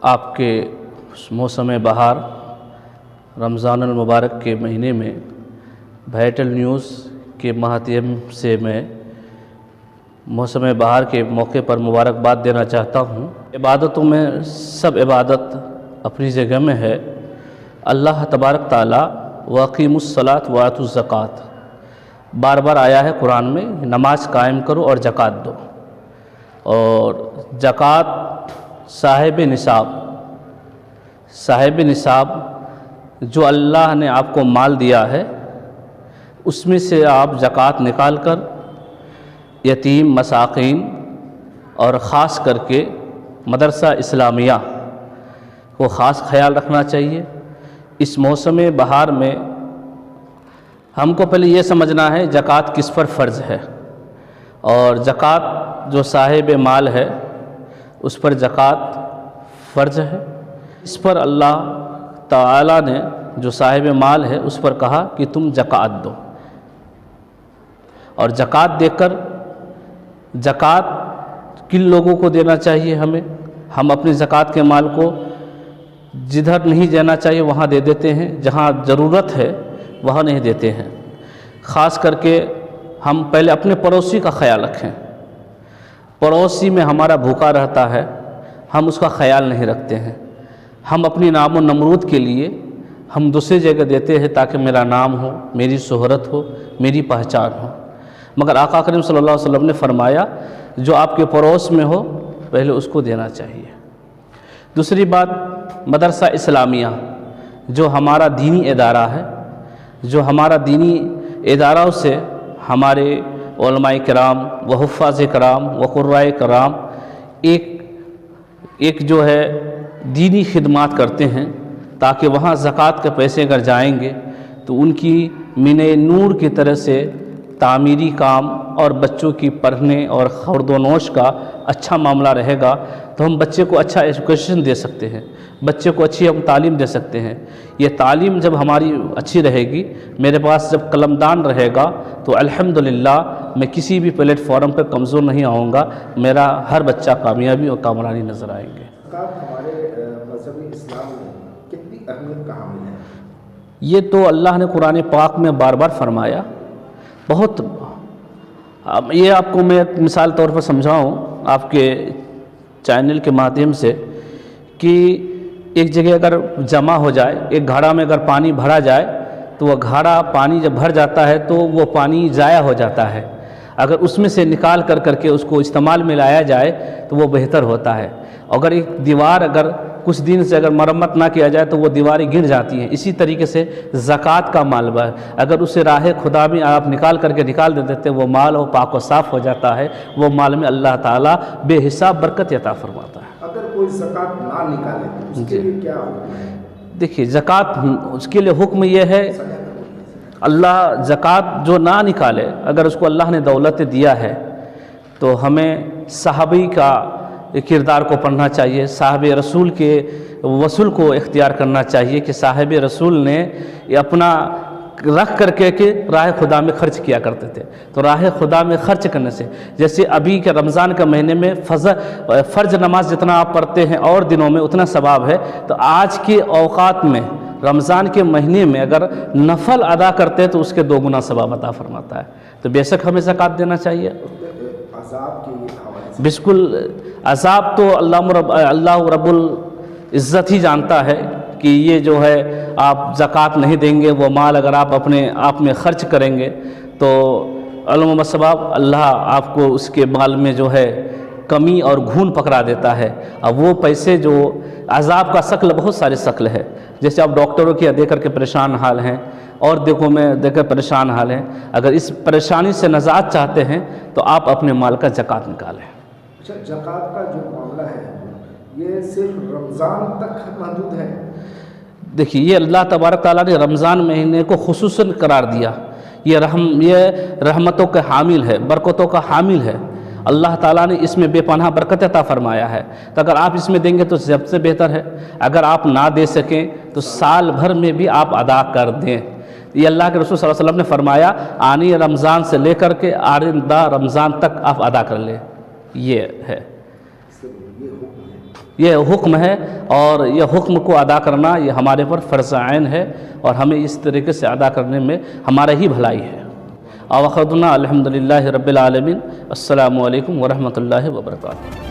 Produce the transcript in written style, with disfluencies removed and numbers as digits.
آپ کے موسم بہار رمضان المبارک کے مہینے میں وائٹل نیوز کے مادھیم سے میں موسم بہار کے موقع پر مبارکباد دینا چاہتا ہوں۔ عبادتوں میں سب عبادت اپنی جگہ میں ہے۔ اللہ تبارک تعالیٰ وَأَقِیمُوا الصَّلَاةَ وَآتُوا الزَّکَاةَ بار بار آیا ہے قرآن میں، نماز قائم کرو اور زکوٰۃ دو۔ اور زکوٰۃ صاحب نصاب جو اللہ نے آپ کو مال دیا ہے اس میں سے آپ زکوٰۃ نکال کر یتیم، مساکین اور خاص کر کے مدرسہ اسلامیہ کو خاص خیال رکھنا چاہیے۔ اس موسم بہار میں ہم کو پہلے یہ سمجھنا ہے زکوٰۃ کس پر فرض ہے، اور زکوٰۃ جو صاحب مال ہے اس پر زکوٰۃ فرض ہے۔ اس پر اللہ تعالیٰ نے جو صاحب مال ہے اس پر کہا کہ تم زکوٰۃ دو، اور زکوٰۃ دے کر زکوٰۃ کن لوگوں کو دینا چاہیے ہم اپنے زکوٰۃ کے مال کو جدھر نہیں دینا چاہیے وہاں دے دیتے ہیں، جہاں ضرورت ہے وہاں نہیں دیتے ہیں۔ خاص کر کے ہم پہلے اپنے پڑوسی کا خیال رکھیں۔ پڑوسی میں ہمارا بھوکا رہتا ہے، ہم اس کا خیال نہیں رکھتے ہیں۔ ہم اپنی نام و نمرود کے لیے ہم دوسری جگہ دیتے ہیں تاکہ میرا نام ہو، میری شہرت ہو، میری پہچان ہو، مگر آقا کریم صلی اللہ علیہ وسلم نے فرمایا جو آپ کے پڑوس میں ہو پہلے اس کو دینا چاہیے۔ دوسری بات، مدرسہ اسلامیہ جو ہمارا دینی ادارہ ہے، جو ہمارا دینی اداروں سے ہمارے علماء کرام و حفاظ کرام و قرائے کرام ایک جو ہے دینی خدمات کرتے ہیں، تاکہ وہاں زکوٰۃ کے پیسے اگر جائیں گے تو ان کی من نور کی طرح سے تعمیری کام اور بچوں کی پڑھنے اور خورد و نوش کا اچھا معاملہ رہے گا تو ہم بچے کو اچھا ایجوکیشن دے سکتے ہیں، بچے کو اچھی ہم تعلیم دے سکتے ہیں۔ یہ تعلیم جب ہماری اچھی رہے گی، میرے پاس جب قلم دان رہے گا تو الحمدللہ میں کسی بھی پلیٹ فارم پہ کمزور نہیں آؤں گا، میرا ہر بچہ کامیابی اور کامرانی نظر آئیں گے۔ ہمارے مذہبی اسلام میں کتنی اہمیت کا حامل ہے؟ یہ تو اللہ نے قرآن پاک میں بار بار فرمایا، بہت۔ یہ آپ کو میں مثال طور پر سمجھاؤں آپ کے چینل کے مادھیم سے کہ ایک جگہ اگر جمع ہو جائے، ایک گھڑا میں اگر پانی بھرا جائے تو وہ گھڑا پانی جب بھر جاتا ہے تو وہ پانی ضائع ہو جاتا ہے۔ اگر اس میں سے نکال کر کے اس کو استعمال میں لایا جائے تو وہ بہتر ہوتا ہے۔ اگر ایک دیوار اگر کچھ دن سے اگر مرمت نہ کیا جائے تو وہ دیواریں گر جاتی ہیں۔ اسی طریقے سے زکوٰۃ کا مال اگر اسے راہ خدا میں آپ نکال دے دیتے وہ مال وہ پاک و صاف ہو جاتا ہے، وہ مال میں اللہ تعالیٰ بے حساب برکت عطا فرماتا ہے۔ اگر کوئی زکوٰۃ نہ نکالے تو اس کے لیے کیا حکم ہے؟ دیکھیے زکوٰۃ اس کے لیے حکم یہ ہے، اللہ زکوٰۃ جو نہ نکالے، اگر اس کو اللہ نے دولت دیا ہے تو ہمیں صحابی کا کردار کو پڑھنا چاہیے، صاحب رسول کے وصول کو اختیار کرنا چاہیے کہ صاحب رسول نے اپنا رکھ کر کے راہ خدا میں خرچ کیا کرتے تھے۔ تو راہ خدا میں خرچ کرنے سے، جیسے ابھی کے رمضان کے مہینے میں فرض نماز جتنا آپ پڑھتے ہیں اور دنوں میں اتنا ثواب ہے، تو آج کے اوقات میں رمضان کے مہینے میں اگر نفل ادا کرتے تو اس کے 2 گنا ثواب عطا فرماتا ہے۔ تو بے شک ہمیں زکوٰۃ دینا چاہیے۔ عذاب کے حوالے سے بالکل، عذاب تو اللہ رب العزت ہی جانتا ہے کہ یہ جو ہے آپ زکوٰۃ نہیں دیں گے، وہ مال اگر آپ اپنے آپ میں خرچ کریں گے تو علم و ثواب اللہ آپ کو اس کے مال میں جو ہے کمی اور گھون پکڑا دیتا ہے۔ اب وہ پیسے جو عذاب کا شکل بہت سارے شکل ہے، جیسے آپ ڈاکٹروں کی دے کر کے پریشان حال ہیں اور دیکھو میں دے کر پریشان حال ہیں، اگر اس پریشانی سے نجات چاہتے ہیں تو آپ اپنے مال کا زکوٰۃ نکالیں۔ اچھا، زکوٰۃ کا جو معاملہ ہے یہ صرف رمضان تک محدود ہے؟ دیکھیے یہ اللہ تبارک تعالیٰ نے رمضان مہینے کو خصوصاً قرار دیا، یہ رحمتوں کا حامل ہے، برکتوں کا حامل ہے۔ اللہ تعالیٰ نے اس میں بے پناہ برکت عطا فرمایا ہے، تو اگر آپ اس میں دیں گے تو سب سے بہتر ہے۔ اگر آپ نہ دے سکیں تو سال بھر میں بھی آپ ادا کر دیں۔ یہ اللہ کے رسول صلی اللہ علیہ وسلم نے فرمایا آنی رمضان سے لے کر کے آئندہ رمضان تک آپ ادا کر لیں، یہ ہے۔ یہ حکم ہے، اور یہ حکم کو ادا کرنا یہ ہمارے پر فرض عین ہے، اور ہمیں اس طریقے سے ادا کرنے میں ہمارا ہی بھلائی ہے۔ آخرنا الحمدللہ رب العالمین۔ السلام علیکم ورحمۃ اللہ وبرکاتہ۔